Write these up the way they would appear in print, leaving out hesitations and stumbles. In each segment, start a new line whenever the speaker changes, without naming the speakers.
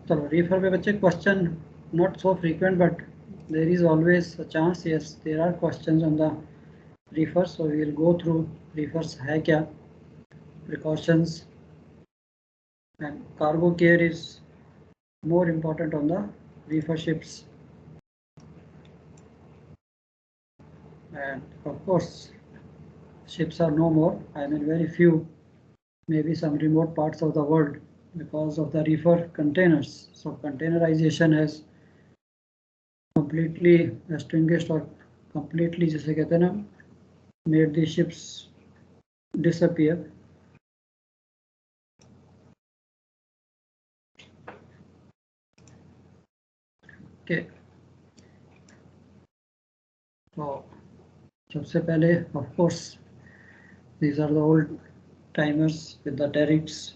चलो रीफर पे बच्चे question not so frequent, but there is always a chance. Yes, there are questions on the reefer, so we will go through reefers है क्या, precautions, and cargo care is more important on the reefer ships. And of course ships are no more, I mean very few, maybe some remote parts of the world, because of the reefer containers. So containerization has completely extinguished or completely जैसे कहते हैं ना made the ships disappear. Okay. So सबसे पहले of course these are the old timers with the derricks.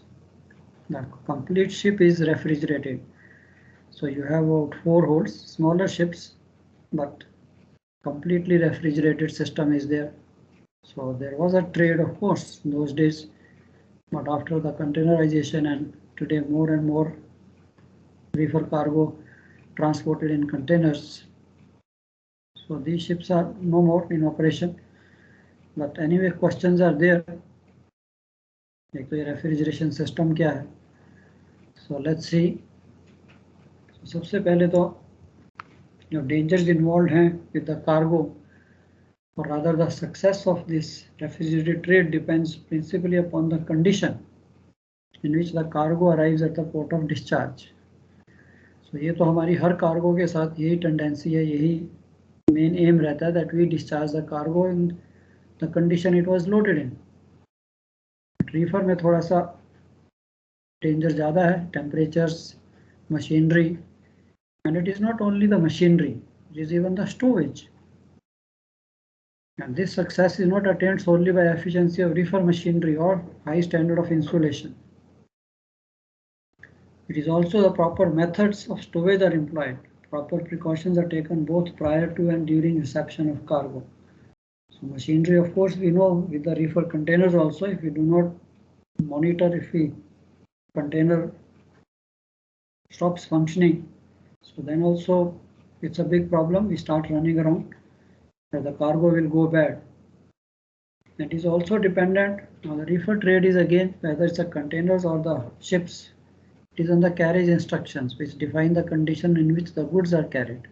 The complete ship is refrigerated. So you have about 4 holds, smaller ships, but completely refrigerated system is there. So there was a trade, of course, in those days, but after the containerization and today more and more reefer cargo transported in containers. So these ships are no more in operation. But anyway, questions are there. एक तो ये refrigeration system क्या है? So let's see. So सबसे पहले तो जो dangers involved हैं with the cargo, or rather the success of this refrigerated trade depends principally upon the condition in which the cargo arrives at the port of discharge. So ये तो हमारी हर cargo के साथ यही टेंडेंसी है, यही main M रहता है that we discharge the cargo in the condition it was loaded in. Reifer में थोड़ा सा डेंजर ज़्यादा है, temperatures, machinery, and it is not only the machinery, it is even the stowage. And this success is not attained solely by efficiency of reefer machinery or high standard of insulation. It is also the proper methods of stowage are employed. Proper precautions are taken both prior to and during reception of cargo. So machinery, of course, we know with the reefer containers also, if we do not monitor, if the container stops functioning, so then also it's a big problem. We start running around and the cargo will go bad. It is also dependent on the reefer trade is again whether it's a containers or the ships. It is on the carriage instructions which define the condition in which the goods are carried.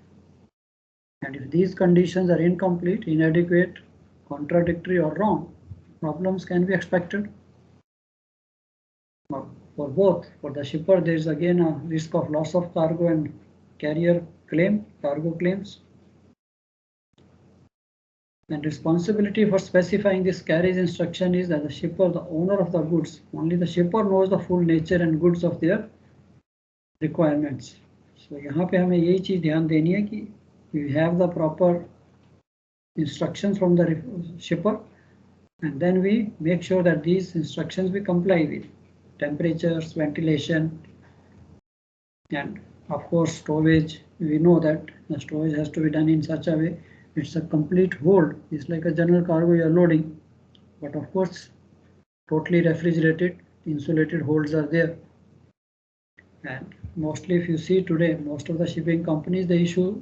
And if these conditions are incomplete, inadequate, contradictory or wrong, problems can be expected. Now, for both, for the shipper there is again a risk of loss of cargo and carrier claim, cargo claims. And responsibility for specifying this carriage instruction is that the shipper, the owner of the goods, only the shipper knows the full nature and goods of their requirements. So यहाँ पे हमें यही चीज ध्यान देनी है कि we have the proper instructions from the shipper, and then we make sure that these instructions we comply with. Temperatures, ventilation, and of course stowage. We know that the stowage has to be done in such a way it's a complete hold. It's like a general cargo you are loading, but of course totally refrigerated, insulated holds are there. And mostly if you see today, most of the shipping companies, they issue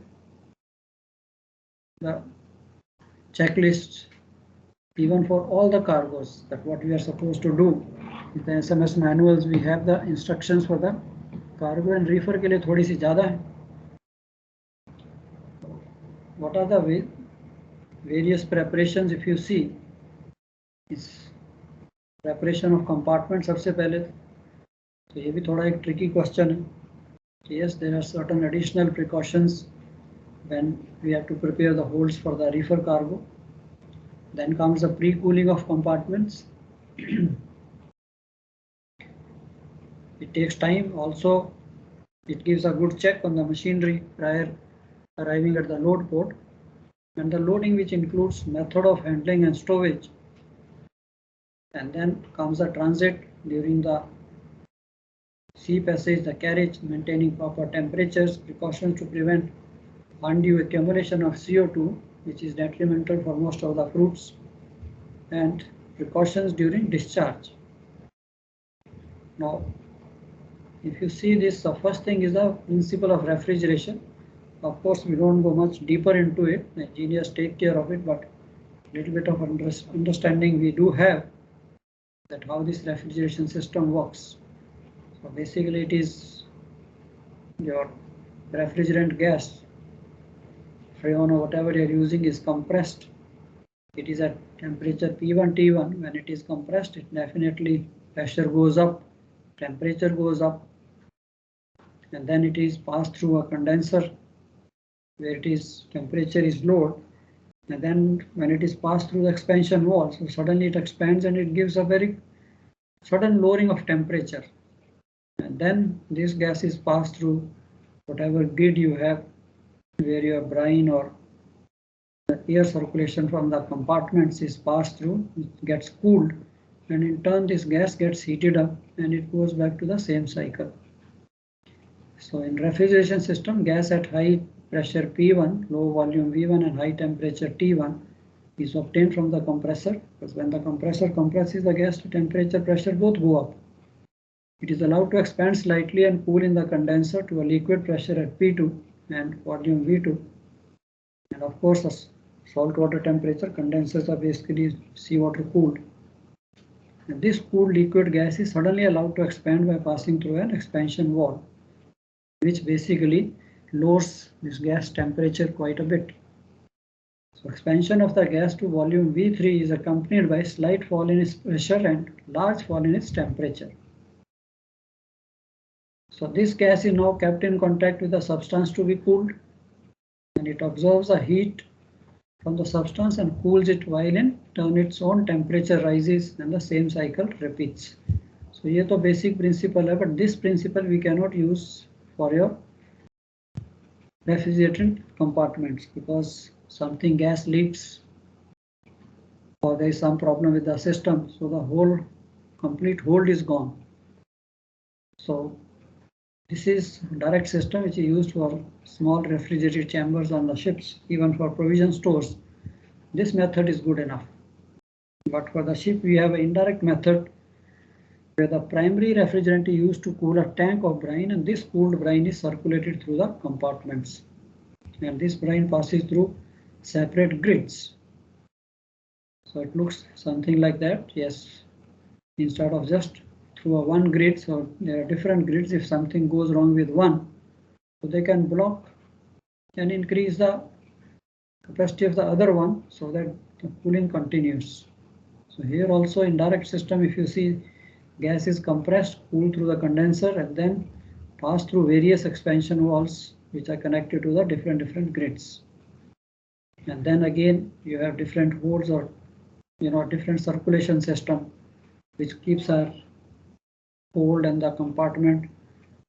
the checklists even for all the cargoes, that what we are supposed to do. In the SMS manuals we have the instructions for the cargo, and reefer के लिए थोड़ी सी ज़्यादा है. What are the various preparations? If you see, is preparation of compartment सबसे पहले, तो ये भी थोड़ा एक tricky question है. Yes, there are certain additional precautions when we have to prepare the holds for the reefer cargo. Then comes the pre-cooling of compartments. It takes time. Also, it gives a good check on the machinery prior arriving at the load port, and the loading, which includes method of handling and stowage. And then comes the transit during the sea passage, the carriage, maintaining proper temperatures, precautions to prevent undue accumulation of CO2, which is detrimental for most of the fruits, and precautions during discharge. Now, if you see this, the first thing is the principle of refrigeration. Of course, we don't go much deeper into it. The engineers take care of it, but a little bit of understanding we do have that how this refrigeration system works. So basically, it is your refrigerant gas, freon or whatever you're using is compressed. It is at temperature P1, T1. When it is compressed, it definitely pressure goes up, temperature goes up, and then it is passed through a condenser where it is temperature is low, and then when it is passed through the expansion wall, so suddenly it expands and it gives a very sudden lowering of temperature, and then this gas is passed through whatever grid you have where your brine or the air circulation from the compartments is passed through, it gets cooled, and in turn this gas gets heated up and it goes back to the same cycle. So in refrigeration system, gas at high pressure P1, low volume V1 and high temperature T1 is obtained from the compressor, because when the compressor compresses the gas, the temperature pressure both go up. It is allowed to expand slightly and cool in the condenser to a liquid pressure at P2 and volume V2. And of course, the salt water temperature condensers are basically seawater cooled. And this cooled liquid gas is suddenly allowed to expand by passing through an expansion wall, which basically lowers this gas temperature quite a bit. So expansion of the gas to volume V3 is accompanied by slight fall in its pressure and large fall in its temperature. So this gas is now kept in contact with the substance to be cooled, and it absorbs the heat from the substance and cools it, while in turn its own temperature rises and the same cycle repeats. So ये तो basic principle है, but this principle we cannot use for your refrigerant compartments, because something gas leaks or there is some problem with the system, so the whole complete hold is gone. So this is direct system which is used for small refrigerated chambers on the ships, even for provision stores. This method is good enough. But for the ship, we have an indirect method where the primary refrigerant is used to cool a tank of brine, and this cooled brine is circulated through the compartments. And this brine passes through separate grids. So it looks something like that. Yes, instead of just through a one grid, so there are different grids. If something goes wrong with one, so they can block and increase the capacity of the other one so that the cooling continues. So here also in direct system, if you see, gas is compressed, cooled through the condenser, and then passed through various expansion walls which are connected to the different grids. And then again you have different holes or different circulation system which keeps our hold and the compartment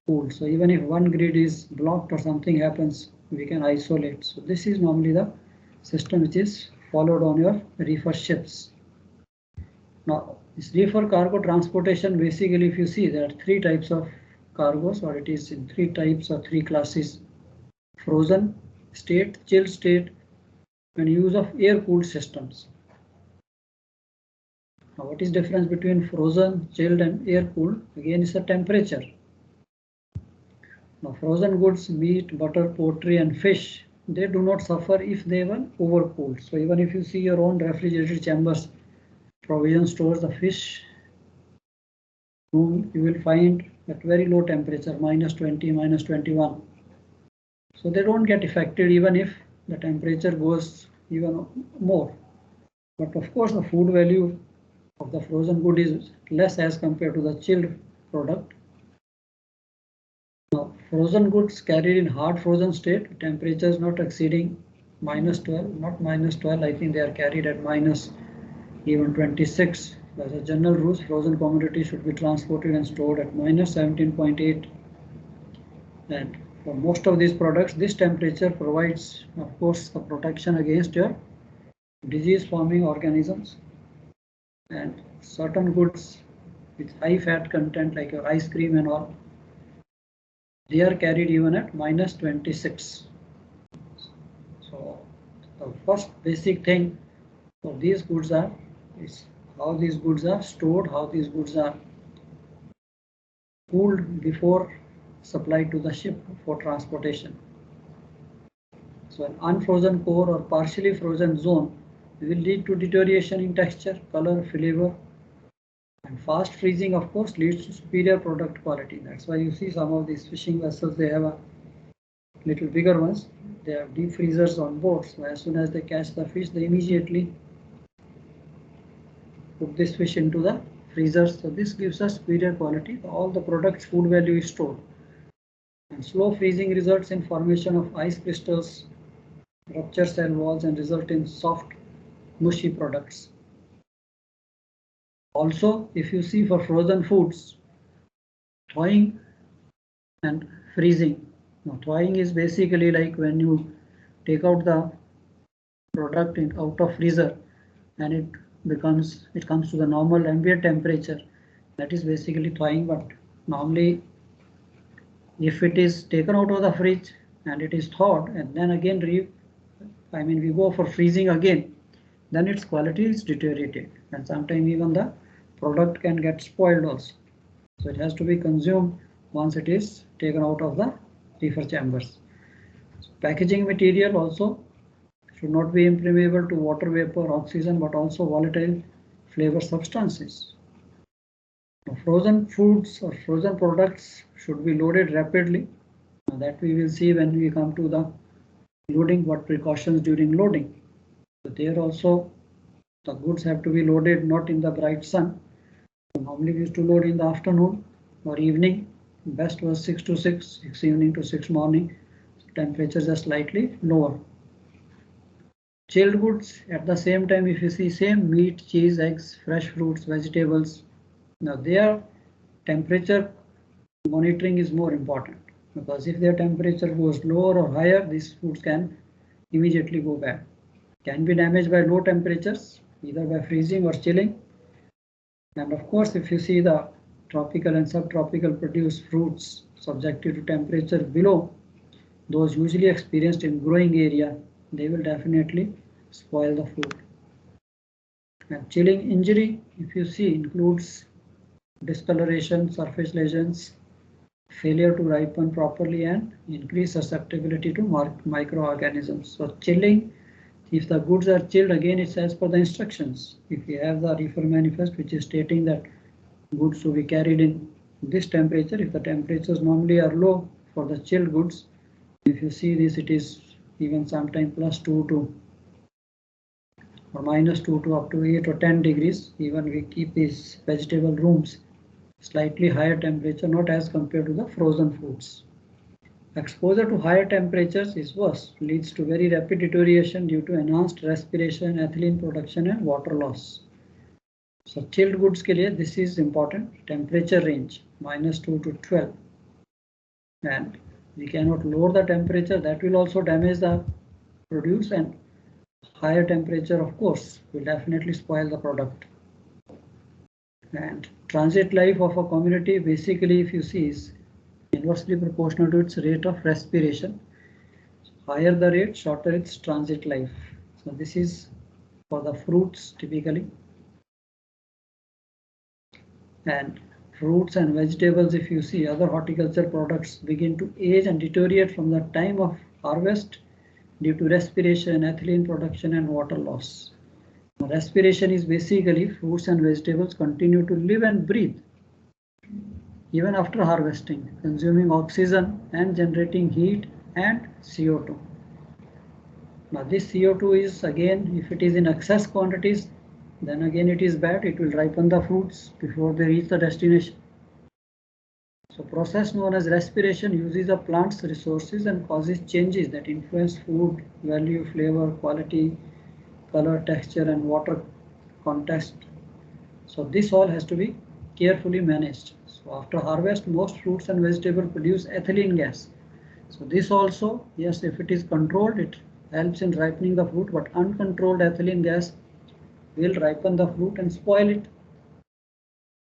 cooled. So even if one grid is blocked or something happens, we can isolate. So this is normally the system which is followed on your reefer ships. Now this reefer cargo transportation, basically if you see, there are three types of cargos, or it is in three types or three classes: frozen state, chilled state, and use of air cooled systems. Now what is difference between frozen, chilled and air cooled? Again, is the temperature. Now frozen goods, meat, butter, poultry and fish, they do not suffer if they were overcooled. So even if you see your own refrigerated chambers, provision stores, the fish room, you will find at very low temperature, -20, -21. So they don't get affected even if the temperature goes even more. But of course the food value of the frozen good is less as compared to the chilled product. Now frozen goods carried in hard frozen state, temperatures not exceeding -12, not -12, I think they are carried at even 26. As a general rule, frozen commodities should be transported and stored at -17.8. And for most of these products, this temperature provides, of course, the protection against your disease forming organisms. And certain goods with high fat content like your ice cream and all, they are carried even at -26. So the first basic thing for these goods is how these goods are stored, how these goods are cooled before supplied to the ship for transportation. So an unfrozen core or partially frozen zone will lead to deterioration in texture, color, flavor, and fast freezing of course leads to superior product quality. That's why you see some of these fishing vessels, they have a little bigger ones. They have deep freezers on board, so as soon as they catch the fish, they immediately put this fish into the freezers. So this gives us superior quality. All the product's food value is stored. And slow freezing results in formation of ice crystals, rupture cell walls, and result in soft, mushy products. Also, if you see for frozen foods, thawing and freezing. Now, thawing is basically like when you take out the product out of freezer and it comes to the normal ambient temperature. That is basically thawing. But normally, if it is taken out of the fridge and it is thawed and then again we go for freezing again, then its quality is deteriorated and sometimes even the product can get spoiled also. So it has to be consumed once it is taken out of the reefer chambers. So packaging material also should not be impermeable to water vapor, oxygen, but also volatile flavor substances. Now, frozen foods or frozen products should be loaded rapidly. Now, that we will see when we come to the loading, what precautions during loading. So there also the goods have to be loaded not in the bright sun. So normally we used to load in the afternoon or evening. Best was 6 to 6, 6 evening to 6 morning. So temperatures are slightly lower. Chilled goods at the same time, if you see same meat, cheese, eggs, fresh fruits, vegetables. Now their temperature monitoring is more important, because if their temperature goes lower or higher, these foods can immediately go bad. Can be damaged by low temperatures, either by freezing or chilling. And of course, if you see the tropical and subtropical produced fruits subjected to temperature below those usually experienced in growing area, they will definitely spoil the food. And chilling injury, if you see, includes discoloration, surface lesions, failure to ripen properly, and increased susceptibility to microorganisms. So chilling, if the goods are chilled, again it's as per the instructions. If you have the reefer manifest which is stating that goods to be carried in this temperature, if the temperatures normally are low for the chilled goods, if you see this, it is even sometimes +2 to or -2 to up to 8 or 10 degrees. Even we keep these vegetable rooms slightly higher temperature, not as compared to the frozen foods. Exposure to higher temperatures is worse, leads to very rapid deterioration due to enhanced respiration, ethylene production, and water loss. So chilled goods के लिए this is important, temperature range -2 to 12, and we cannot lower the temperature, that will also damage the produce, and higher temperature of course will definitely spoil the product. And transit life of a community, basically if you see, is inversely proportional to its rate of respiration. Higher the rate, shorter its transit life. So this is for the fruits typically. And fruits and vegetables, if you see, other horticulture products begin to age and deteriorate from the time of harvest due to respiration, ethylene production, and water loss. Respiration is basically fruits and vegetables continue to live and breathe even after harvesting, consuming oxygen and generating heat and CO2. Now this CO2 is, again, if it is in excess quantities, then again it is bad. It will ripen the fruits before they reach the destination. So process known as respiration uses a plant's resources and causes changes that influence food value, flavor, quality, color, texture, and water context. So this all has to be carefully managed. So after harvest, most fruits and vegetables produce ethylene gas. So this also, yes, if it is controlled, it helps in ripening the fruit, but uncontrolled ethylene gas will ripen the fruit and spoil it.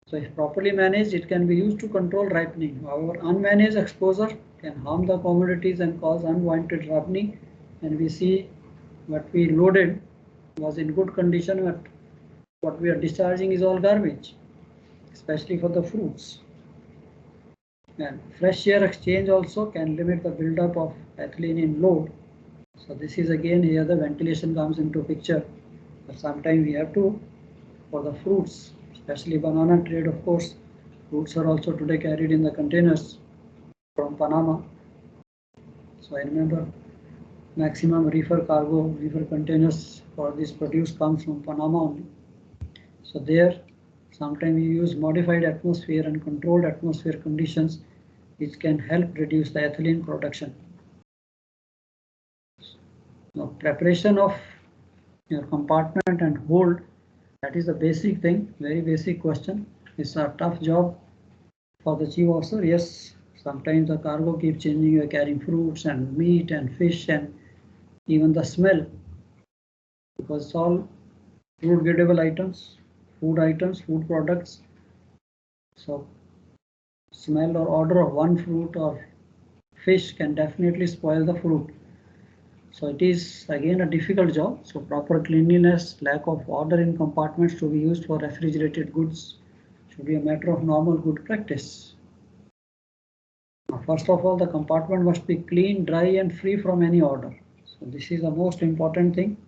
So if properly managed, it can be used to control ripening. However, unmanaged exposure can harm the commodities and cause unwanted ripening. And we see what we loaded was in good condition, but what we are discharging is all garbage, especially for the fruits. And fresh air exchange also can limit the buildup of ethylene in load. So this is again here the ventilation comes into picture. But sometimes we have to, for the fruits, especially banana trade, of course, fruits are also today carried in the containers from Panama. So I remember maximum reefer cargo, reefer containers for this produce comes from Panama only. So there, sometimes we use modified atmosphere and controlled atmosphere conditions, which can help reduce the ethylene production. Now, preparation of your compartment and hold, that is the basic thing, very basic question. It's a tough job for the chief officer. Yes, sometimes the cargo keeps changing. You are carrying fruits and meat and fish and even the smell, because it's all food gradable items, food products. So smell or odor of one fruit or fish can definitely spoil the fruit. So it is again a difficult job. So proper cleanliness, lack of order in compartments to be used for refrigerated goods should be a matter of normal good practice. Now, first of all, the compartment must be clean, dry and free from any odor. So this is the most important thing.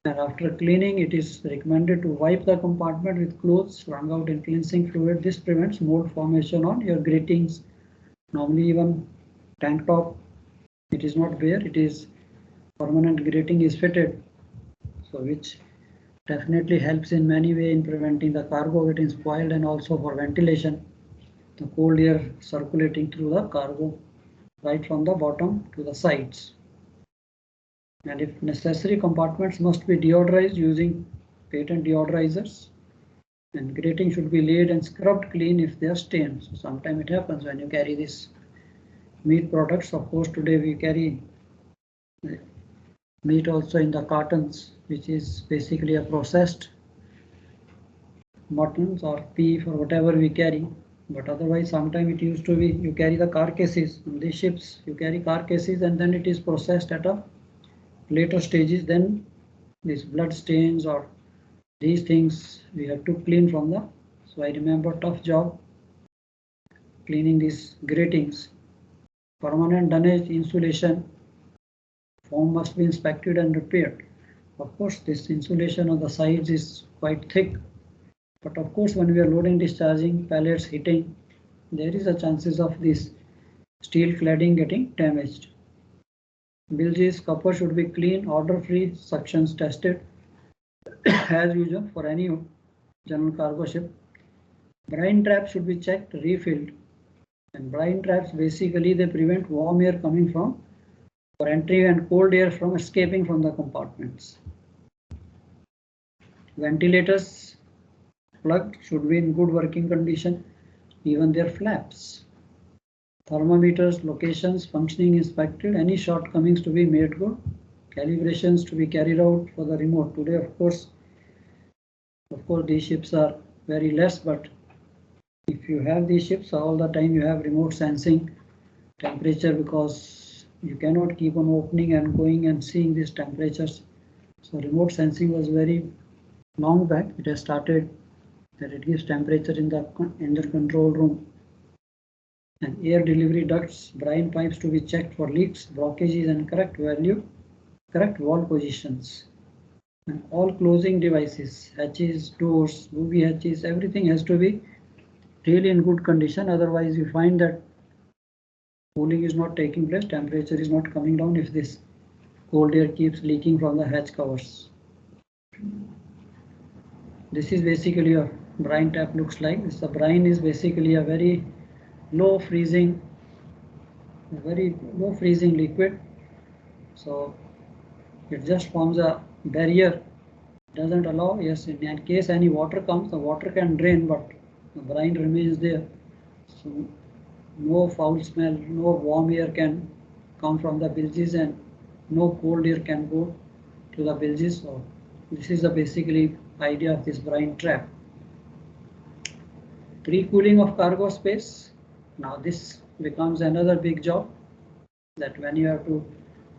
And after cleaning, it is recommended to wipe the compartment with clothes wrung out in cleansing fluid. This prevents mold formation on your gratings. Normally even tank top, it is not bare, it is permanent grating is fitted, so which definitely helps in many ways in preventing the cargo getting spoiled and also for ventilation, the cold air circulating through the cargo right from the bottom to the sides. And if necessary, compartments must be deodorized using patent deodorizers, and grating should be laid and scrubbed clean if they are stained. So sometimes it happens when you carry this meat products. Of course, today we carry meat also in the cartons, which is basically a processed muttons or beef or whatever we carry. But otherwise, sometimes it used to be you carry the carcasses on these ships. You carry carcasses and then it is processed at a later stages. Then these blood stains or these things we have to clean from the. So I remember tough job cleaning these gratings. Permanent damage insulation foam must be inspected and repaired. Of course, this insulation on the sides is quite thick, but of course, when we are loading, discharging, pallets hitting, there is a chances of this steel cladding getting damaged. Bilges cover should be clean, odor-free, suctions tested as usual for any general cargo ship. Brine traps should be checked, refilled, and brine traps basically they prevent warm air coming from or entry and cold air from escaping from the compartments. Ventilators plugged should be in good working condition, even their flaps. Thermometers, locations, functioning inspected, any shortcomings to be made good. Calibrations to be carried out for the remote. Today, of course, these ships are very less, but if you have these ships all the time, you have remote sensing temperature, because you cannot keep on opening and going and seeing these temperatures. So remote sensing was very long back. It has started that it gives temperature in the control room. And air delivery ducts, brine pipes to be checked for leaks, blockages and correct wall positions. And all closing devices, hatches, doors, booby hatches, everything has to be really in good condition. Otherwise you find that cooling is not taking place, temperature is not coming down if this cold air keeps leaking from the hatch covers. This is basically a brine tap looks like. This, the brine is basically a very low freezing liquid. So it just forms a barrier, doesn't allow, yes, in case any water comes, the water can drain, but the brine remains there. So no foul smell, no warm air can come from the bilges and no cold air can go to the bilges. So this is the basically idea of this brine trap. Pre-cooling of cargo space. Now this becomes another big job, that when you have to,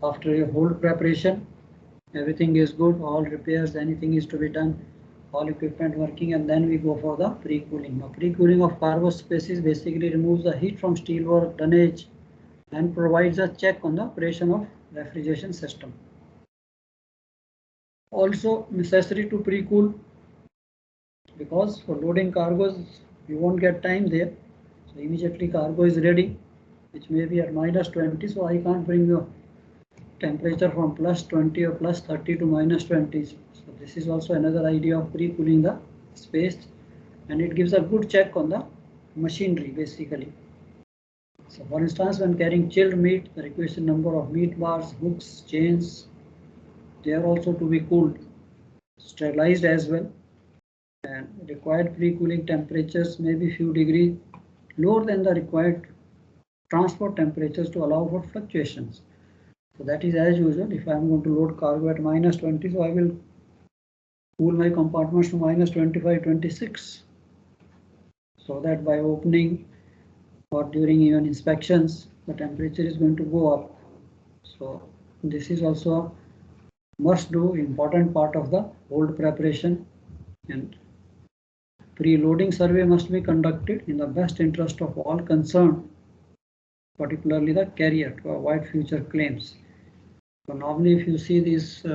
after your hold preparation, everything is good, all repairs, anything is to be done. all equipment working, and then we go for the pre-cooling. Now pre-cooling of cargo spaces basically removes the heat from steelwork, dunnage, and provides a check on the operation of refrigeration system. Also necessary to pre-cool, because for loading cargoes you won't get time there. So immediately cargo is ready, which may be at -20, so I can't bring the temperature from +20 or +30 to -20. So this is also another idea of pre-cooling the space, and it gives a good check on the machinery basically. So for instance, when carrying chilled meat, the requisite number of meat bars, hooks, chains, they are also to be cooled, sterilized as well. And required pre-cooling temperatures may be few degrees lower than the required transport temperatures to allow for fluctuations. So that is as usual. If I am going to load cargo at -20, so I will cool my compartments to -25, 26, so that by opening or during even inspections, the temperature is going to go up. So this is also a must do important part of the hold preparation, and pre-loading survey must be conducted in the best interest of all concerned, particularly the carrier, to avoid future claims. So normally if you see these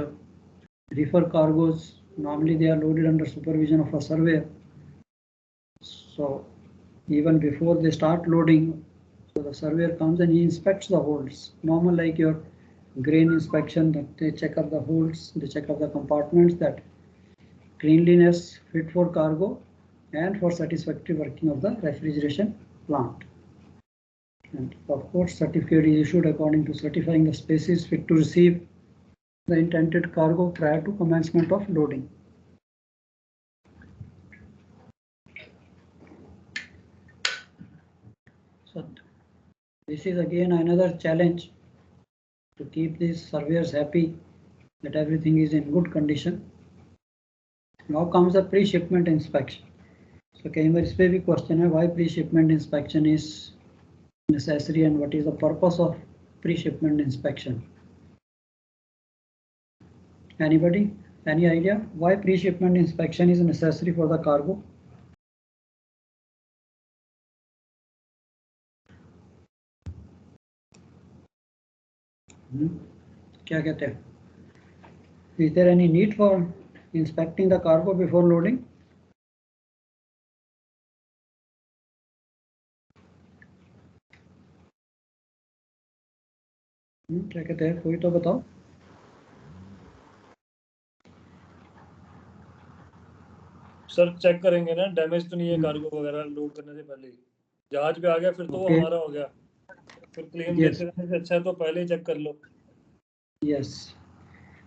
reefer cargoes, normally they are loaded under supervision of a surveyor. So even before they start loading, so the surveyor comes and he inspects the holds. Normal like your grain inspection, that they check up the holds, they check up the compartments, that cleanliness, fit for cargo, and for satisfactory working of the refrigeration plant. And of course, certificate is issued according to certifying the spaces fit to receive the intended cargo prior to commencement of loading. So this is again another challenge to keep these surveyors happy that everything is in good condition. Now comes the pre-shipment inspection. So कई बार इस पे भी question है, why pre-shipment inspection is necessary and what is the purpose of pre-shipment inspection? Anybody? Any idea why pre-shipment inspection is necessary for the cargo? क्या कहते हैं? Is there any need for inspecting the cargo before loading? क्या कहते हैं, कोई तो बताओ.
Sir check करेंगे ना, डैमेज तो नहीं है कार्गो वगैरह लोड करने से पहले. जहाज पे आ गया फिर तो वो हमारा हो गया, फिर क्लेम देते रहने से अच्छा है तो पहले ही चेक कर लो.
यस.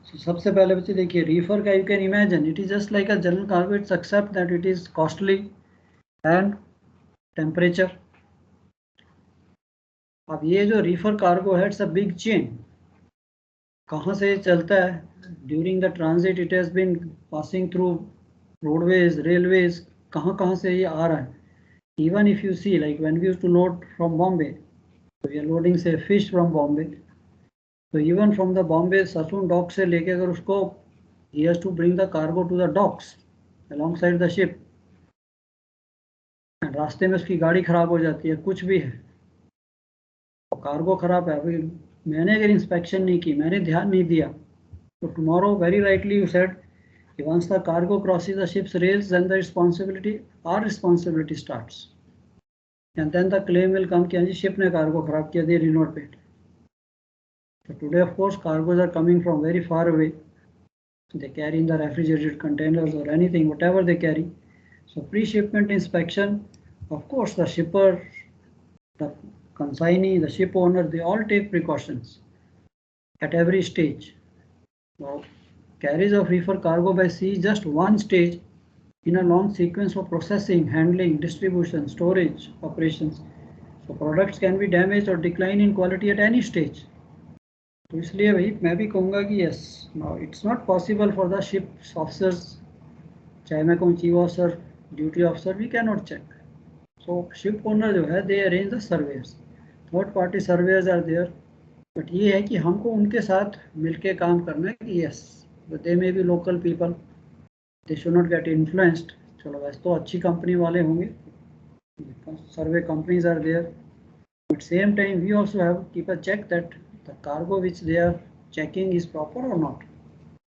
So सबसे पहले बच्चे देखिए, रीफर का you can imagine it is just like a general cargo. It's accept that it is costly and temperature. अब ये जो रीफर कार्गो है, इट्स अ बिग चेन. कहाँ से चलता है? During the transit it has been passing through roadways, railways, कहाँ से ये आ रहा है. Even if you see, like when we used to load from Bombay, so we are loading say fish from Bombay. So even from the Bombay Sassoon dock से लेके अगर उसको, he has to bring the cargo to the docks alongside the ship. And रास्ते में उसकी गाड़ी खराब हो जाती है, कुछ भी है, कार्गो खराब है, अभी मैंने अगर इंस्पेक्शन नहीं की, मैंने ध्यान नहीं दिया, तो tomorrow very rightly you said, once the cargo crosses the ship's rails, then the responsibility, our responsibility starts. And then the claim will come कि ship ने cargo खराब किया, they did not pay. So today of course cargoes are coming from very far away. They carry in the refrigerated containers or anything, whatever they carry. So pre-shipment inspection, of course the shipper, the consignee, the ship owner, they all take precautions at every stage. So carriage of reefer cargo by sea is just one stage in a long sequence of processing, handling, distribution, storage, operations. So products can be damaged or decline in quality at any stage. तो इसलिए भाई मैं भी कहूँगा कि yes, now it's not possible for the ship's officers, चाहे मैं कहूँ chief officer, duty officer, we cannot check. So ship owner जो है, they arrange the surveys, third party surveys are there, but ये है कि हमको उनके साथ मिलके काम करना है कि yes, but they may be local people, they should not get influenced. चलो वैसे तो अच्छी कंपनी वाले होंगे, survey companies are there. At same time, we also have to keep a check that the cargo which they are checking is proper or not.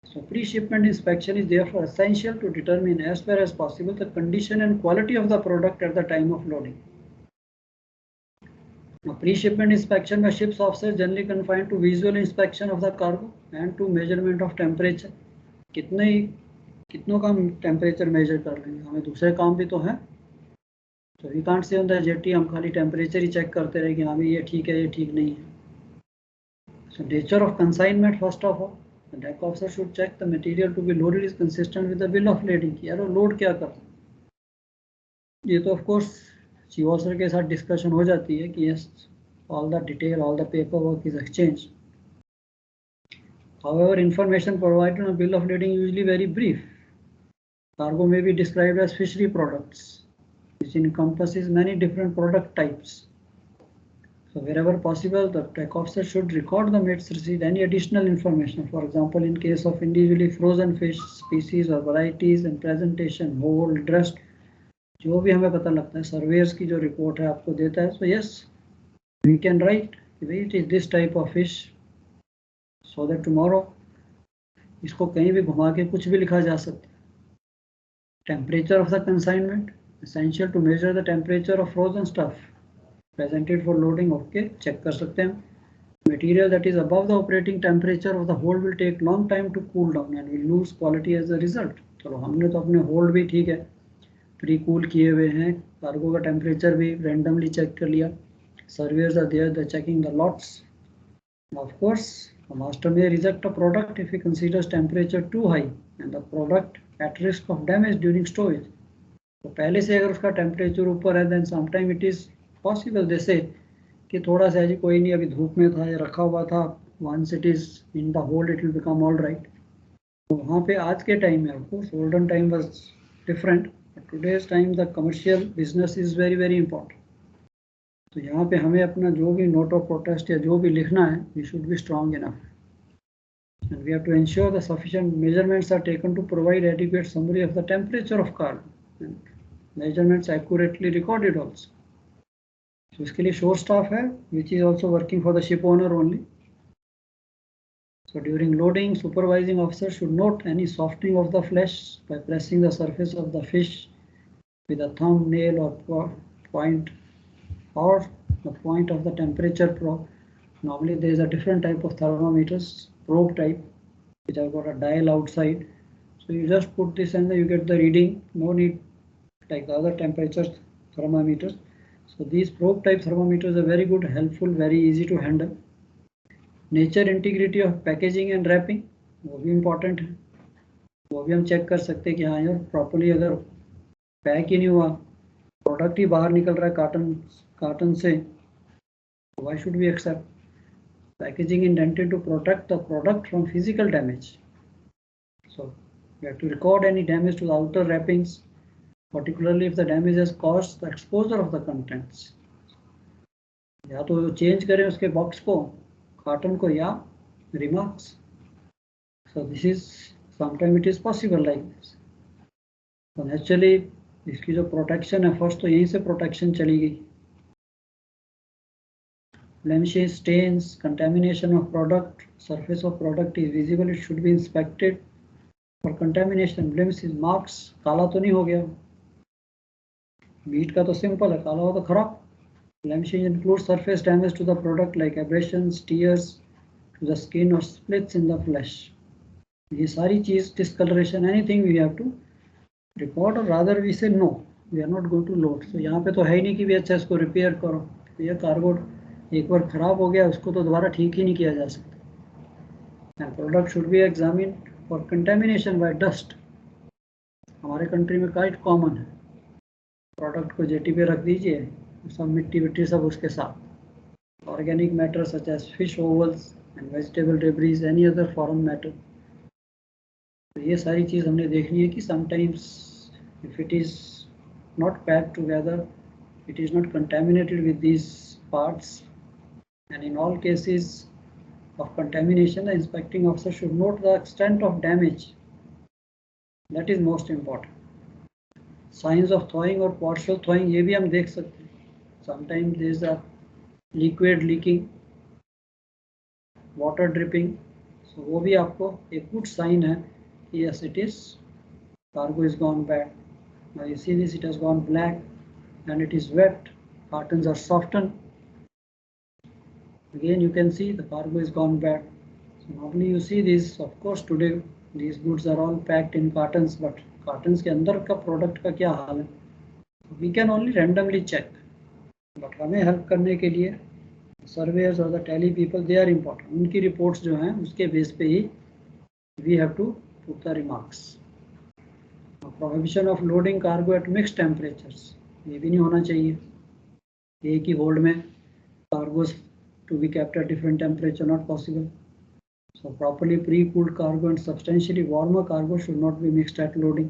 So pre-shipment inspection is therefore essential to determine as far as possible the condition and quality of the product at the time of loading. Now, pre-shipment inspection by ships officers generally confined to visual inspection of the cargo and to measurement of temperature. कितनों का हम temperature measure कर लेंगे, हमें दूसरे काम भी तो है. तो we can't say on the jetty हम खाली टेम्परेचर ही चेक करते रहे कि हाँ भाई ये ठीक है ये ठीक नहीं है. So nature of consignment, first of all, the deck officer should check the material to be loaded is consistent with the bill of lading. यार वो लोड क्या करता है, ये तो ऑफ कोर्स चीफ ऑफिसर के साथ डिस्कशन हो जाती है कि yes, all the detail, all the paperwork is exchanged. However, information provided on bill of lading usually very brief. Cargo may be described as fishery products, which encompasses many different product types. So wherever possible, the deck officer should record the mates receipt any additional information. For example, in case of individually frozen fish species or varieties and presentation, whole, dressed, जो भी हमें पता लगता है, surveyor's की जो report है आपको देता है, so yes, we can write it is this type of fish, so that tomorrow इसको कहीं भी घुमा के कुछ भी लिखा जा सकता है. Temperature of the consignment, essential to measure the temperature of frozen stuff presented for loading. Okay, check कर सकते हैं. Material that is above the operating temperature of the hold will take long time to cool down and will lose quality as a result. चलो हमने तो अपने hold भी ठीक है प्री कूल किए हुए हैं, कार्गो का टेम्परेचर भी रैंडमली चेक कर लिया, surveyors are there, they checking the lots. Of course a master may reject a product if he considers temperature too high and the product at risk of damage during storage. तो पहले से अगर उसका temperature ऊपर है, then sometime it is possible जैसे कि थोड़ा सा जी कोई नहीं अभी धूप में था या रखा हुआ था, once it is in the hold it will become all right. तो वहाँ पे आज के टाइम में, of course olden time was different, but today's time the commercial business is very very important. तो यहाँ पे हमें अपना जो भी नोट ऑफ प्रोटेस्ट या जो भी लिखना है, we should be strong enough and we have to ensure the sufficient measurements are taken to provide adequate summary of the temperature of cargo and measurements accurately recorded also. So इसके लिए shore staff है which is also working for the ship owner only. So during loading, supervising officer should note any softening of the flesh by pressing the surface of the fish with a thumb, nail or point, or the point of the temperature probe. Normally there is a different type of thermometers, probe type, which have got a dial outside. So you just put this and then you get the reading, no need like the other temperature thermometers. So these probe type thermometers are very good, helpful, very easy to handle. Nature integrity of packaging and wrapping, वो भी important है, वो भी हम check कर सकते हैं कि हाँ यार प्रॉपरली अगर पैक ही नहीं हुआ, प्रोडक्ट ही बाहर निकल रहा है कार्टन से, why should we accept? Packaging intended to protect the product from physical damage. So we have to record any damage to the outer wrappings, particularly if the damage has caused the exposure of the contents. या तो change करें उसके box को, carton को, या remarks. So this is sometimes it is possible like this. So naturally इसकी जो protection है, फर्स्ट तो यहीं से प्रोटेक्शन चली गई. Blemishes, stains, contamination of product, surface of product is visible, it should be inspected for contamination. Blemishes, marks, काला तो नहीं हो गया, मीट का तो सिंपल है, काला हो तो खराब. Blemishes include surface damage to the product like abrasions, tears to the skin or splits in the flesh. ये सारी चीज, discoloration, anything we have to record, or rather we say no, we are not going to load. So यहाँ पे तो है ही नहीं कि भी अच्छा इसको रिपेयर करो, तो ये कार्गो एक बार खराब हो गया उसको तो दोबारा ठीक ही नहीं किया जा सकता. And product should be examined for contamination by dust. हमारे कंट्री में काइट कॉमन है, प्रोडक्ट को जेटी पे रख दीजिए, सब मिट्टी विट्टी सब उसके साथ, organic matter such as fish ovals and vegetable debris, any other foreign matter. तो ये सारी चीज़ हमने देखनी है कि sometimes if it is not packed together, it is not contaminated with these parts. And in all cases of contamination, the inspecting officer should note the extent of damage That is most important. Signs of thawing or partial thawing ये भी हम देख सकते हैं. Sometimes there is a liquid leaking, water dripping. So वो भी आपको एक good sign है कि yes it is cargo is gone bad. Now you see this, it has gone black and it is wet. Cartons are softened. Again you can see the cargo is gone bad. So normally you see this, of course today these goods are all packed in cartons, but cartons के अंदर का product का क्या हाल है? We can only randomly check, but हमें help करने के लिए surveyors or the tally people, they are important. उनकी reports जो हैं उसके base पे ही we have to put the remarks. Prohibition of loading cargo at mixed temperatures, ये भी नहीं होना चाहिए. एक ही hold में cargos to be kept at different temperature, not possible. So properly pre-cooled cargo and substantially warmer cargo should not be mixed at loading.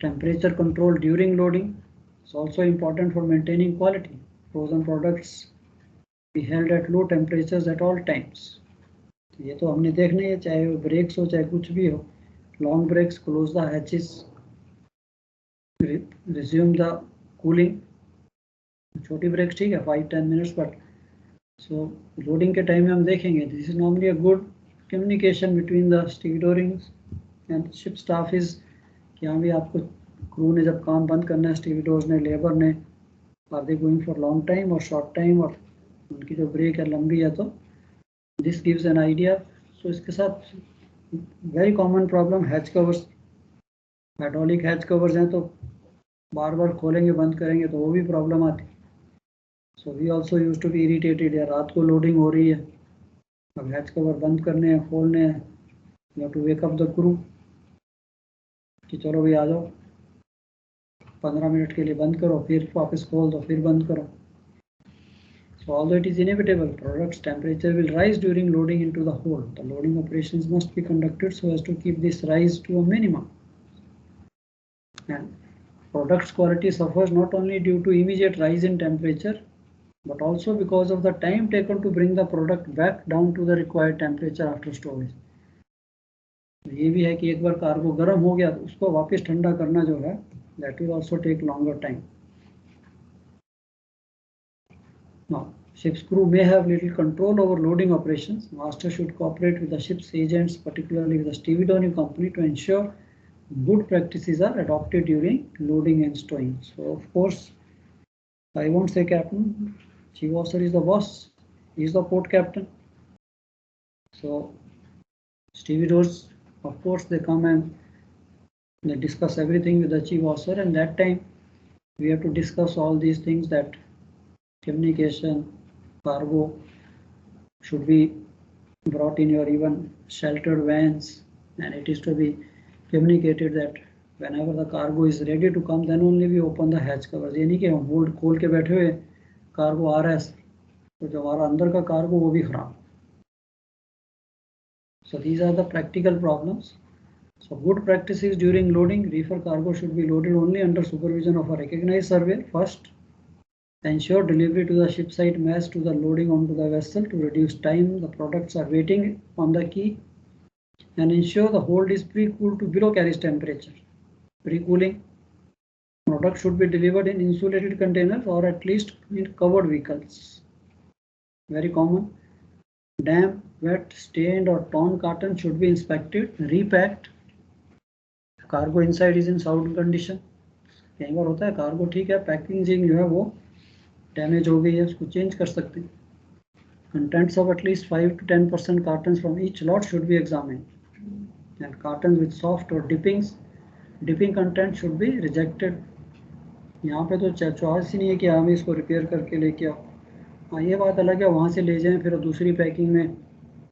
Temperature control during loading is also important for maintaining quality. Frozen products be held at low temperatures at all times. ये तो हमने देखना है, चाहे वो breaks हो चाहे कुछ भी हो. Long breaks, close the hatches, resume the cooling. छोटी ब्रेक्स ठीक है 5-10 minutes, but so loading के टाइम में हम देखेंगे. This is normally a good communication between the stevedores and ship staff is कि हाँ भी आपको क्रू ने जब काम बंद करना है, स्टीविडोर्स ने, लेबर ने, are they going for long time और शॉर्ट टाइम, और उनकी जो ब्रेक है लंबी है, तो this gives an idea. So इसके साथ very common problem hatch covers, hydraulic hatch covers हैं तो बार बार खोलेंगे बंद करेंगे तो वो भी प्रॉब्लम आती. So we also use to be irritated, या रात को लोडिंग हो रही है, अब हैच कवर बंद करने हैं, खोलने हैं, you have to wake up the crew कि चलो भाई आ जाओ, 15 मिनट के लिए बंद करो, फिर वापस खोल दो, फिर बंद करो. So although it is inevitable, product's temperature will rise during loading into the hold. The loading operations must be conducted so as to keep this rise to a minimum. And product's quality suffers not only due to immediate rise in temperature, but also because of the time taken to bring the product back down to the required temperature after storage. ये भी है कि एक बार cargo गर्म हो गया तो उसको वापस ठंडा करना जो है, that will also take longer time. Now, ship's crew may have little control over loading operations. Master should cooperate with the ship's agents, particularly with the stevedore company, to ensure good practices are adopted during loading and stowing. So, of course, I won't say captain. Chief officer is the boss. He is the port captain. So, stevedores, of course, they come and they discuss everything with the chief officer, and that time we have to discuss all these things, that communication, cargo should be brought in your even sheltered vans, and it is to be communicated that whenever the cargo is ready to come, then only we open the hatch covers. ये नहीं कि हम hold खोल के बैठे हुए cargo आ रहा है तो जो हमारा अंदर का कार्गो वो भी खराब. So these are the practical problems. So good practices during loading. Reefer cargo should be loaded only under supervision of a recognized surveyor. First, ensure delivery to the ship site match to the loading onto the vessel to reduce time the products are waiting on the quay, and ensure the hold is pre-cooled to below carriage temperature. Pre-cooling. Product should be delivered in insulated containers or at least in covered vehicles. Very common. Damp, wet, stained or torn carton should be inspected, repacked. Cargo inside is in sound condition. कई बार होता है cargo ठीक है, packaging जो है वो damage हो गई है, उसको चेंज कर सकते हैं. Contents of at least 5 to 10% cartons from each lot should be examined, and cartons with soft or dipping content should be rejected. यहाँ पे तो चॉइस ही नहीं है कि हम इसको रिपेयर करके लेके आओ. हाँ ये बात अलग है, वहाँ से ले जाएं फिर दूसरी पैकिंग में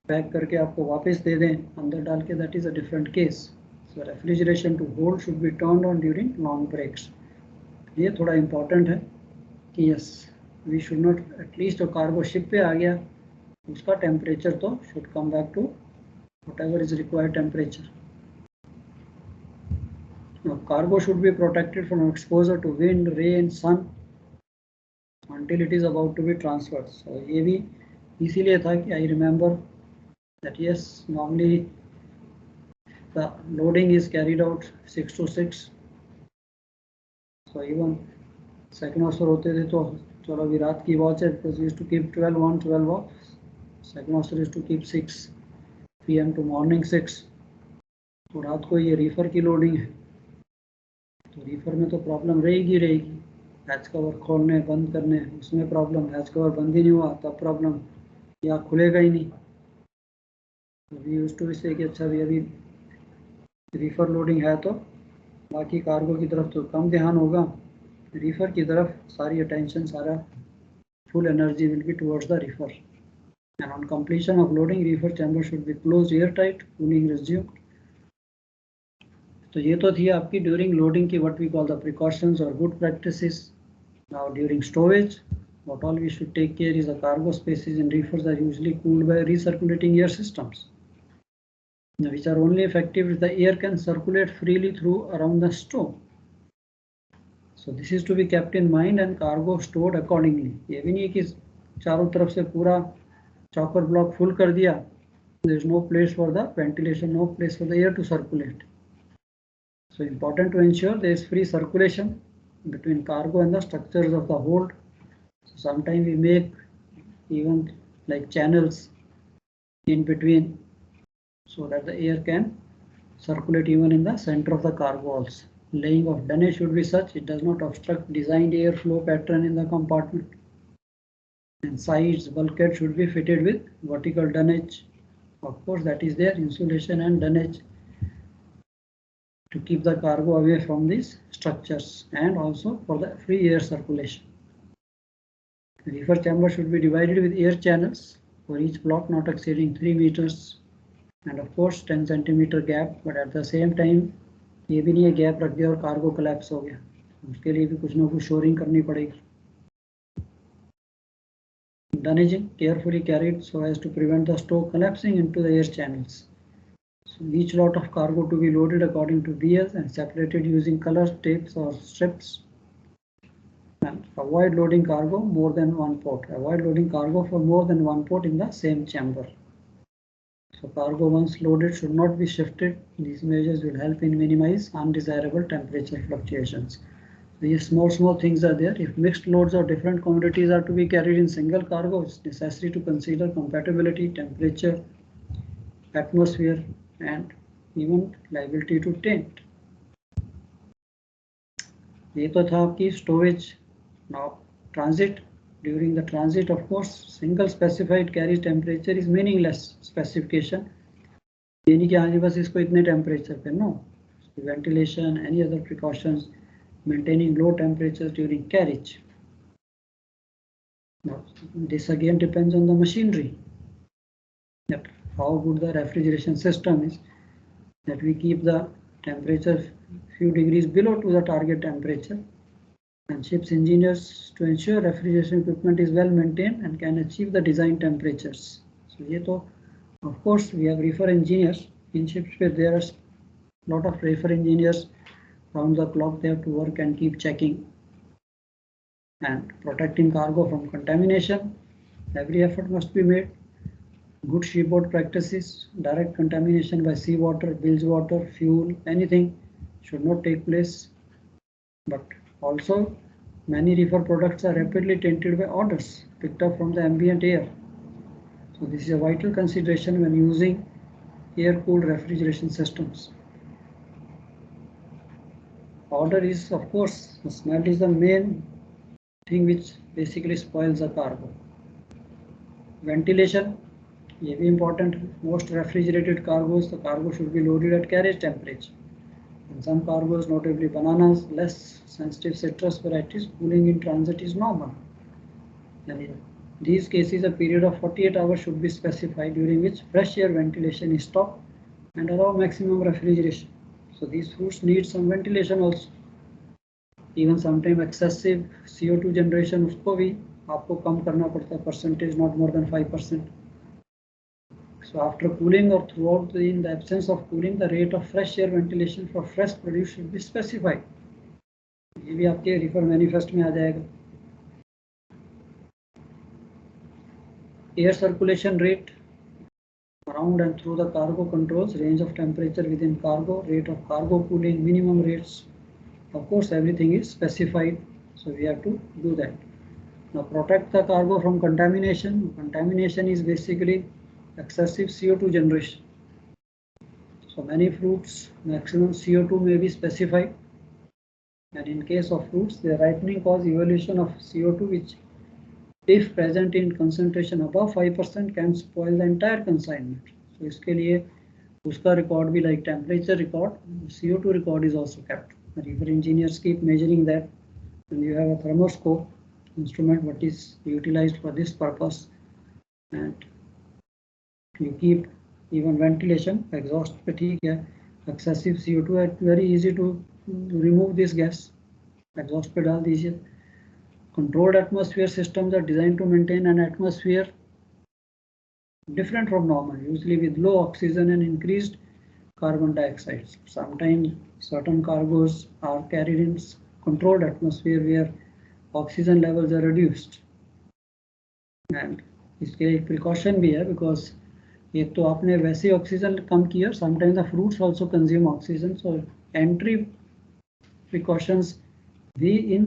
पैक करके आपको वापस दे दें अंदर डाल के, that is a different case. So refrigeration to hold should be turned on during long breaks. ये थोड़ा इम्पॉर्टेंट है कि yes we should not, at least जो कार्गो शिप पे आ गया उसका टेम्परेचर तो should come back to whatever is required temperature. Now, cargo should be protected from exposure to wind, rain, sun until it is about to be transferred. So ये भी इसीलिए था कि I remember that yes, normally the loading is carried out 6 to 6. So even second officer होते थे तो चलो अभी रात की वॉच है, because we used to keep 12 on 12 off. Second officer used to keep 6 PM to morning 6. तो रात को ये रीफर की लोडिंग है, तो रीफर में तो प्रॉब्लम रहेगी हैच कवर खोलने बंद करने, उसमें प्रॉब्लम, हैच कवर बंद ही नहीं हुआ तब प्रॉब्लम, या खुलेगा ही नहीं। अभी यूज टू से कि अच्छा भी अभी रीफर लोडिंग है तो बाकी कार्गो की तरफ तो कम ध्यान होगा, रीफर की तरफ सारी अटेंशन, सारा full energy will be towards the reefer. And on completion of loading, reefer chamber should be closed airtight, cooling resumed. तो ये तो थी आपकी during loading की what we call the precautions or good practices. Now during stowage, what all we should take care is the cargo spaces in reefers are usually cooled by recirculating air systems, which are only effective if the air can circulate freely through around the stow. So this is to be kept in mind and cargo stored accordingly. ये भी नहीं है कि चारों तरफ से पूरा chopper block full कर दिया, there is no place for the ventilation, no place for the air to circulate. So important to ensure there is free circulation between cargo and the structures of the hold. So sometimes we make even like channels in between so that the air can circulate even in the center of the cargo also. Laying of dunnage should be such it does not obstruct designed airflow pattern in the compartment. And sides bulkhead should be fitted with vertical dunnage. Of course, that is there, insulation and dunnage to keep the cargo away from these structures and also for the free air circulation. The reefer chamber should be divided with air channels for each block not exceeding 3 meters and of course 10 centimeter gap, but at the same time ये भी नहीं है gap रख दिया और cargo collapse हो गया, उसके लिए भी कुछ ना कुछ शोरिंग करनी पड़ेगी. Dunnaging carefully carried so as to prevent the stow collapsing into the air channels. So each lot of cargo to be loaded according to BS and separated using color tapes or strips. And avoid loading cargo more than one port. Avoid loading cargo for more than one port in the same chamber. So cargo once loaded should not be shifted. These measures will help in minimize undesirable temperature fluctuations. These small things are there. If mixed loads of different commodities are to be carried in single cargo, it's necessary to consider compatibility, temperature, atmosphere, and even liability to taint. ये तो था आपकी storage. Now transit. During the transit, of course, single specified carriage temperature is meaningless specification. ये नहीं कि हाँ जी बस इसको इतने temperature पे, no. Ventilation, any other precautions, maintaining low temperatures during carriage. Now, this again depends on the machinery. That how good the refrigeration system is. That we keep the temperature few degrees below to the target temperature. And ship's engineers to ensure refrigeration equipment is well maintained and can achieve the design temperatures. So ये तो of course we have reefer engineers in ships where there are a lot of reefer engineers round the clock. They have to work and keep checking and protecting cargo from contamination. Every effort must be made. Good shipboard practices, direct contamination by seawater, bilge water, fuel, anything should not take place. But also, many reefer products are rapidly tainted by odors picked up from the ambient air. So this is a vital consideration when using air-cooled refrigeration systems. Odor is, of course, the smell is the main thing which basically spoils the cargo. Ventilation, ये भी important. Most refrigerated cargoes, the cargo should be loaded at carriage temperature. In some cargoes, notably bananas, less sensitive citrus varieties, cooling in transit is normal. And in these cases, a period of 48 hours should be specified during which fresh air ventilation is stopped and allow maximum refrigeration. So these fruits need some ventilation also. Even sometimes excessive CO2 generation, उसको भी आपको कम करना पड़ता है, percentage not more than 5%. So after cooling or throughout in the absence of cooling, the rate of fresh air ventilation for fresh produce should be specified. ये भी आपके reefer manifest में आ जाएगा. Air circulation rate around and through the cargo controls, range of temperature within cargo, rate of cargo cooling, minimum rates. Of course, everything is specified, so we have to do that. Now, protect the cargo from contamination. Contamination is basically excessive CO2 generation. So many fruits, maximum CO2 may be specified, and in case of fruits, the ripening cause evolution of CO2, which if present in concentration above 5% can spoil the entire consignment. So इसके लिए उसका record भी like temperature record, CO2 record is also kept. The reefer engineers keep measuring that, and you have a thermoscope instrument what is utilized for this purpose, and you keep even ventilation, exhaust पे ठीक है, excessive CO2 है, very easy to remove this gas, exhaust पे डाल दीजिए. Controlled atmosphere systems are designed to maintain an atmosphere different from normal, usually with low oxygen and increased carbon dioxide. Sometimes certain cargoes are carried in controlled atmosphere where oxygen levels are reduced. And इसके एक precaution भी है, because एक तो आपने वैसे oxygen कम किया, sometimes the fruits also consume oxygen, so entry precautions भी in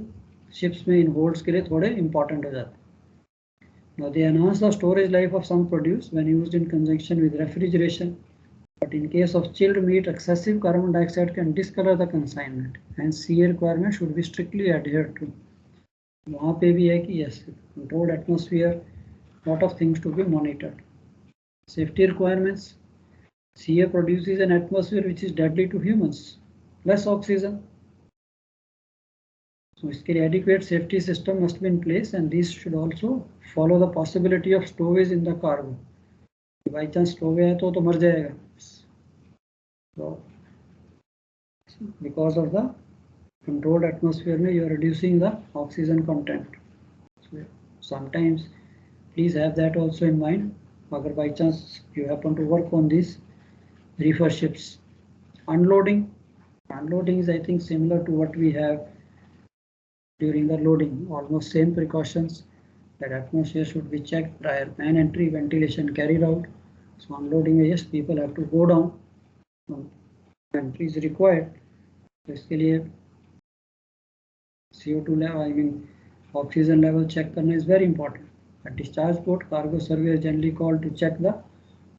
ships में in holds के लिए थोड़े important हो जाते हैं. Now they enhance the storage life of some produce when used in conjunction with refrigeration, but in case of chilled meat, excessive carbon dioxide can discolor the consignment, and CA requirement should be strictly adhered to. वहाँ पे भी है कि yes, controlled atmosphere, lot of things to be monitored. Safety requirements. CA produces an atmosphere which is deadly to humans, less oxygen. So इसके लिए adequate safety system must be in place, and these should also follow the possibility of stowage in the cargo. By chance stowage है तो मर जाएगा. So because of the controlled atmosphere में you are reducing the oxygen content. So sometimes please have that also in mind. अगर by chance you happen to work on these reefer ships. Unloading is I think similar to what we have during the loading, almost same precautions. That atmosphere should be checked prior man entry, ventilation carried out. So unloading, yes, people have to go down. Entry is required. So इसके लिए CO2 level, I mean oxygen level check करना is very important. At discharge port, cargo surveyor is generally called to check the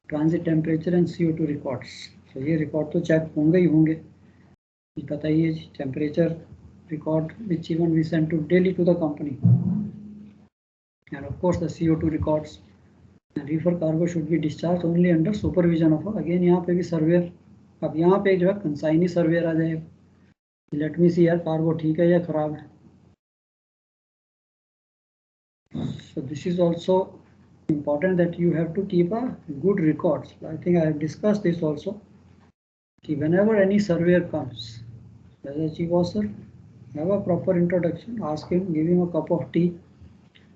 transit temperature and CO2 records. So ये record तो check होंगे ही होंगे. बताइए temperature record which even we send to daily to the company, and of course the CO2 records. And reefer cargo should be discharged only under supervision of again यहाँ पे भी surveyor. अब यहाँ पे जो है consignee surveyor आ जाएगा. Let me see यार cargo ठीक है या खराब है. So this is also important that you have to keep a good records. I think I have discussed this also. Whenever any surveyor comes, as a chief officer, have a proper introduction, ask him, give him a cup of tea,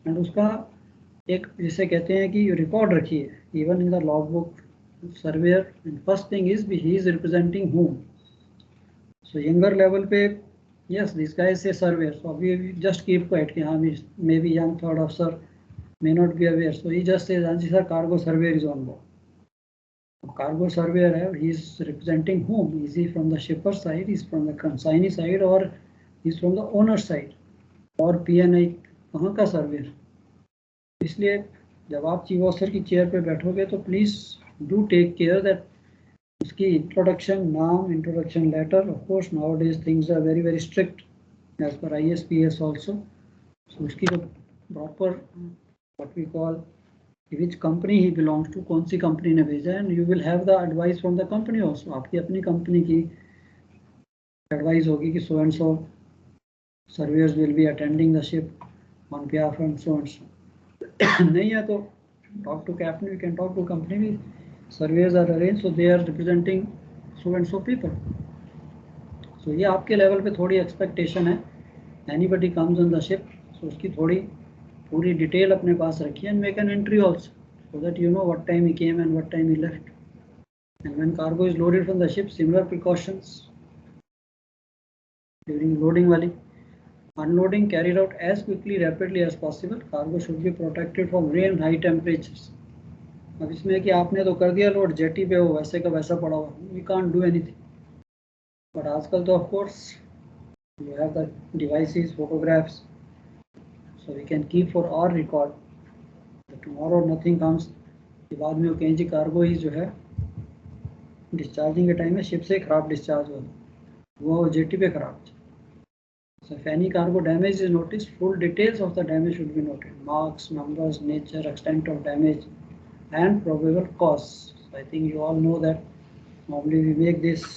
and उसका एक जिसे कहते हैं कि record रखिए. Even in the logbook, surveyor, and first thing is he is representing whom. So younger level पे, yes, this guy is a surveyor, so we just keep quiet कि हाँ maybe young third officer may not be aware, so he just says हाँ जी sir, cargo surveyor is on board. Cargo surveyor, he is representing whom? Is he from the shipper side, is from the consignee side, or is from the owner side, और PNI कहाँ का surveyor? इसलिए जब आप chief officer की chair पे बैठोगे तो please do take care that उसकी इंट्रोडक्शन, नाम, introduction letter. Of course nowadays things are very very strict as per ISPS also. So उसकी जो proper what we call which company he belongs to, कौन सी company ने भेजा है, and you will have the advice from the company also. आपकी अपनी company की एडवाइस होगी कि so and so surveyors will be attending the ship on behalf and so and सो. नहीं है तो talk to captain, we can talk to company. Surveys are arranged, so they are representing so and so people. So ये आपके level पे थोड़ी expectation है. Anybody comes on the ship, so उसकी थोड़ी पूरी डिटेल अपने पास रखिए, and make an entry also, so that you know what time he came and what time he left. And when cargo is loaded from the ship, similar precautions during loading वाली. Unloading carried out as quickly, rapidly as possible. Cargo should be protected from rain, high temperatures. अब इसमें कि आपने तो कर दिया load, jetty पे वो वैसे का वैसा पड़ा हुआ, we can't do anything. But आजकल तो of course you have the devices, photographs, so we can keep for our record. Tomorrow nothing comes, बाद में वो कहीं जी कार्गो ही जो है डिस्चार्जिंग के टाइम में शिप से खराब डिस्चार्ज हो, वो जेटी पे खराब। So if any cargo damage is noticed, full details of the damage should be noted. Marks, numbers, nature, extent of damage, and probable cause. So I think you all know that normally we make this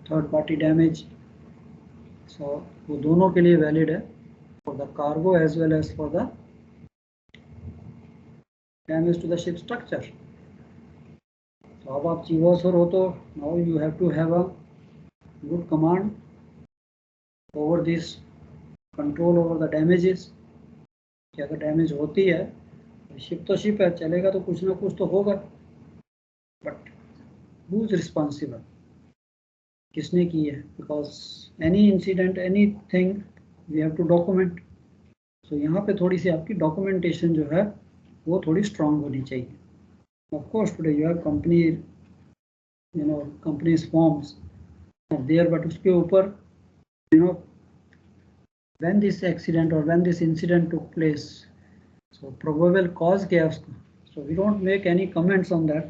third party damage. So वो दोनों के लिए valid है, for the cargo as well as for the damage to the ship structure. So अब आप chief officer हो तो now you have to have a good command over this, control over the damages. कि अगर damage होती है, ship तो ship है, चलेगा तो कुछ ना कुछ तो होगा, बट हु इज रिस्पॉन्सिबल, किसने की है, because any incident anything we have to document. So यहाँ पे थोड़ी सी आपकी डॉक्यूमेंटेशन जो है वो थोड़ी स्ट्रांग होनी चाहिए। Of course today you have company, you know, companies forms are there, but उसके ऊपर you know when this accident और when this incident took place, so probable cause क्या है उसका, so we don't make any comments on that,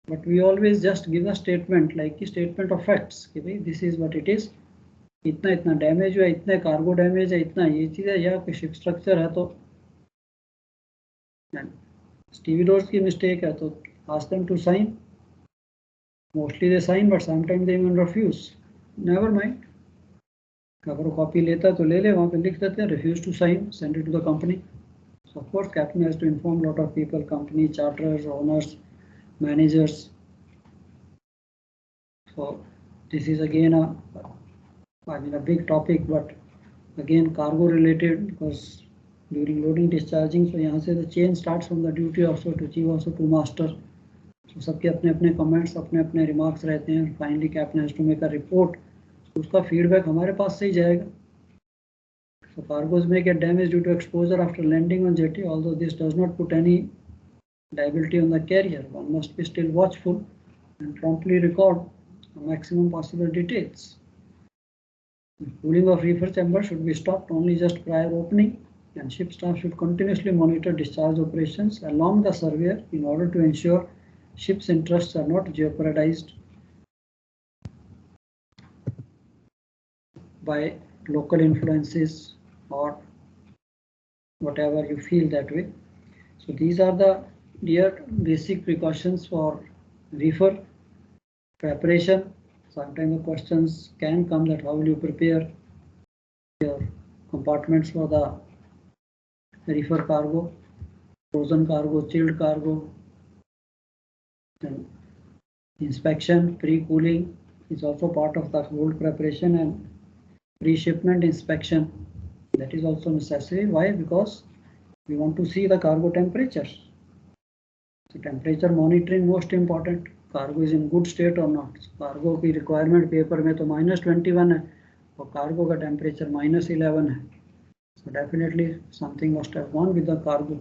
but we always just give a statement like कि statement of facts कि भाई this is what it is, इतना इतना damage हुआ, इतने कार्गो डैमेज है, इतना ये चीज़ है, या कोई शिप स्ट्रक्चर है तो स्टीविडोर्स की मिस्टेक है तो ask them to sign, mostly they sign but sometimes they even refuse, never mind, अगर वो कॉपी लेता तो ले ले, वहाँ पे लिख देते हैं refuse to sign, send it to the company. So of course captain has to inform a lot of people, company, charters, owners, managers. So this is again a big topic, but again cargo related, because during loading discharging, so यहाँ से the chain starts from the duty officer to chief officer to master. So सबके अपने अपने comments, अपने अपने remarks रहते हैं. Finally captain has to make a report. So उसका feedback हमारे पास से ही जाएगा. So cargoes may get damaged due to exposure after landing on jetty, although this does not put any liability on the carrier. One must be still watchful and promptly record the maximum possible details. The cooling of reefer chamber should be stopped only just prior opening, and ship staff should continuously monitor discharge operations along the surveyor in order to ensure ship's interests are not jeopardized by local influences or whatever you feel that way. So these are the dear basic precautions for reefer preparation. Sometimes the questions can come that how will you prepare your compartments for the reefer cargo, frozen cargo, chilled cargo, and inspection, pre-cooling is also part of the hold preparation, and pre-shipment inspection, that is also necessary. Why? Because we want to see the cargo temperature. So temperature monitoring most important. Cargo is in good state or not. Cargo की requirement paper में तो -21 है और cargo का temperature -11 है. So definitely something must have gone with the cargo.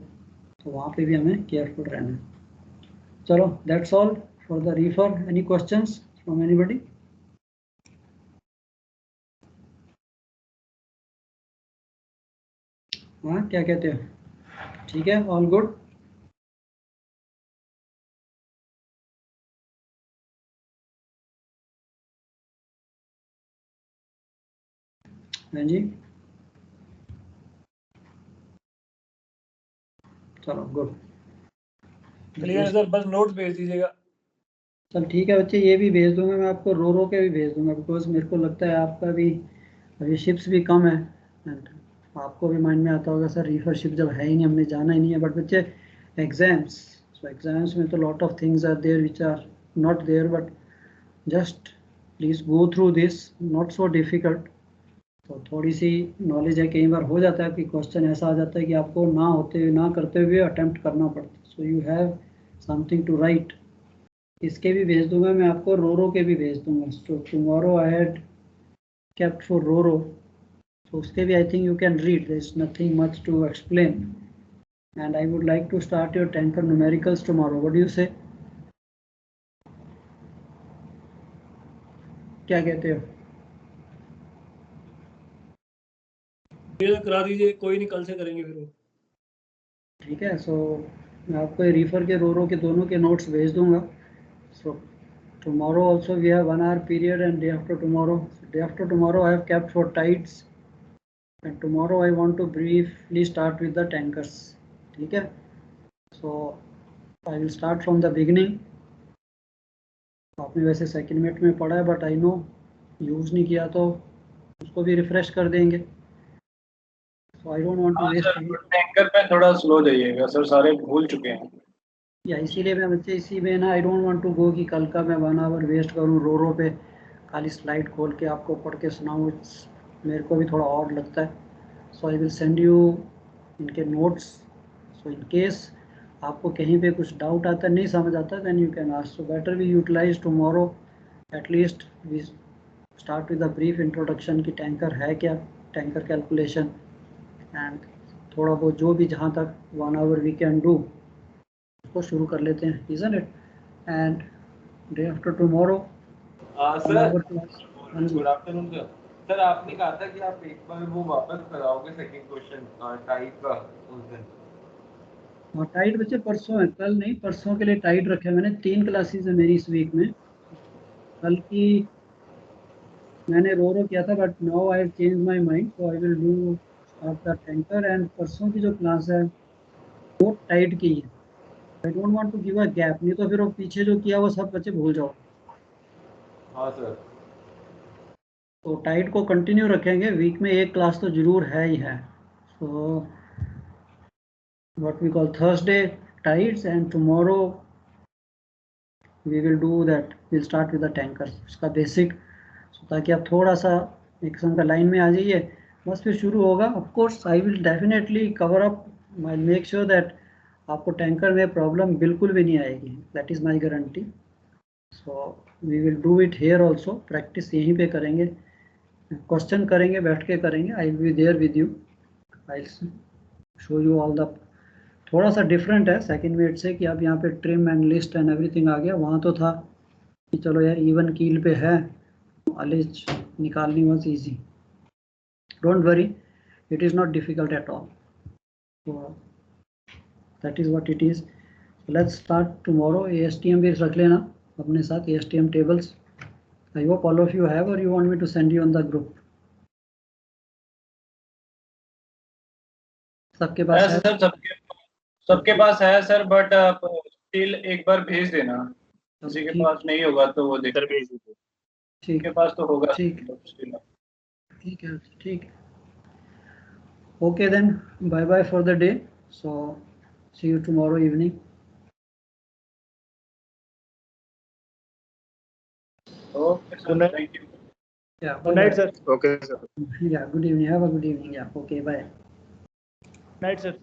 तो वहाँ पे भी हमें careful रहना है. चलो, that's all for the reefer. Any questions from anybody? हाँ, क्या कहते हो? ठीक है, all good? हाँ जी, चलो गुड,
क्लियर सर, बस नोट्स भेज दीजिएगा।
चल ठीक है बच्चे, ये भी भेज दूंगा मैं आपको, रो के भी भेज दूंगा, बिकॉज मेरे को लगता है आपका भी अभी शिप्स भी कम है, एंड आपको भी माइंड में आता होगा सर रीफर शिप जब है ही नहीं, हमने जाना ही नहीं है। बट बच्चे एग्जाम्स, सो एग्जाम्स में तो lot of things are there which are not there, but just please go through this, not so difficult. तो थोड़ी सी नॉलेज है, कई बार हो जाता है कि क्वेश्चन ऐसा आ जाता है कि आपको ना होते हुए, ना करते हुए अटेम्प्ट करना पड़ता है, so you have something to write. इसके भी भेज दूंगा मैं आपको, रो के भी भेज दूंगा। So tomorrow I had kept for row, so उसके भी I think you can read, there is nothing much to explain. and I would like to start your tanker numericals tomorrow. What do you say? क्या कहते हो?
करा दीजिए, कोई नहीं, कल से करेंगे फिर वो।
ठीक है, सो मैं आपको रीफर के रो के दोनों के नोट्स भेज दूंगा. सो tomorrow also we have 1 hour period, and day after tomorrow I have kept for tides, and tomorrow I want to briefly start with the tankers. ठीक है, so I will start from the beginning. आपने वैसे second minute में पढ़ा है, but I know use नहीं किया, तो उसको भी रिफ्रेश कर देंगे. So I don't want to waste time.
Tanker पे थोड़ा स्लो जाइएगा सर, सारे भूल चुके हैं.
या इसीलिए मैं बच्चे इसी में ना, I don't want to go कि कल का मैं 1 आवर वेस्ट करूँ रो पे खाली स्लाइड खोल के आपको पढ़ के सुनाऊँ. मेरे को भी थोड़ा और लगता है. सो आई विल सेंड यू इनके नोट्स. सो इन केस आपको कहीं पे कुछ डाउट आता है, नहीं समझ आता, then you can ask. So better we utilise tomorrow. At least we start with a brief introduction कि टैंकर है क्या, टैंकर कैलकुलेशन, एंड थोड़ा बहुत जो भी जहाँ तक 1 आवर वी कैन डू उसको शुरू कर लेते हैं, isn't it? And day after tomorrow
sir good afternoon sir. Sir आपने कहा था कि आप एक बार वो वापस कराओगे सेकंड क्वेश्चन टाइप का उस दिन.
हाँ, टाइट बच्चे परसों है, कल नहीं, परसों के लिए टाइट रखे मैंने. 3 क्लासेस है मेरी इस वीक में. कल की मैंने रो किया था, but now I have change my mind, so I will do start the tanker. And परसों की जो क्लास है वो टाइट की है. I don't want to give a gap, नहीं तो फिर वो पीछे जो किया वो सब बच्चे भूल जाओ.
हाँ सर.
तो टाइट को कंटिन्यू रखेंगे, वीक में एक क्लास तो जरूर है ही है. सो what we call Thursday tides, and tomorrow we will do that. We'll start with the tankers, उसका बेसिक, ताकि आप थोड़ा सा एक किस्म का लाइन में आ जाइए, बस फिर शुरू होगा. Of course I will definitely cover up, I make sure that आपको टैंकर में प्रॉब्लम बिल्कुल भी नहीं आएगी. That is my guarantee. So we will do it here also. Practice यहीं पे करेंगे, क्वेश्चन करेंगे, बैठ के करेंगे. I will be there with you. I show you all the. थोड़ा सा डिफरेंट है सेकंड वेट से कि अब यहाँ पे trim and list and everything आ गया. वहाँ तो था कि चलो यार इवन कील पे है, अलिज निकालनी was easy. Don't worry, it is not difficult at all. That is what it is. Let's start tomorrow. ASTM भी रख लेना अपने साथ, ASTM tables. I hope all of you have, और you want me to send you on the group. सबके पास है
sir? सबके पास है सर, बट स्टिल एक बार भेज देना. किसी के पास नहीं होगा तो वो देख भेज दीजिए. ठीक के पास तो होगा. ठीक
है, ठीक है. Okay then, bye bye for the day. So see you tomorrow evening.
Okay sir, thank you.
Yeah,
Good night sir. Okay sir.
Yeah, good evening. Have a good evening. Yeah, okay, bye.
Night sir.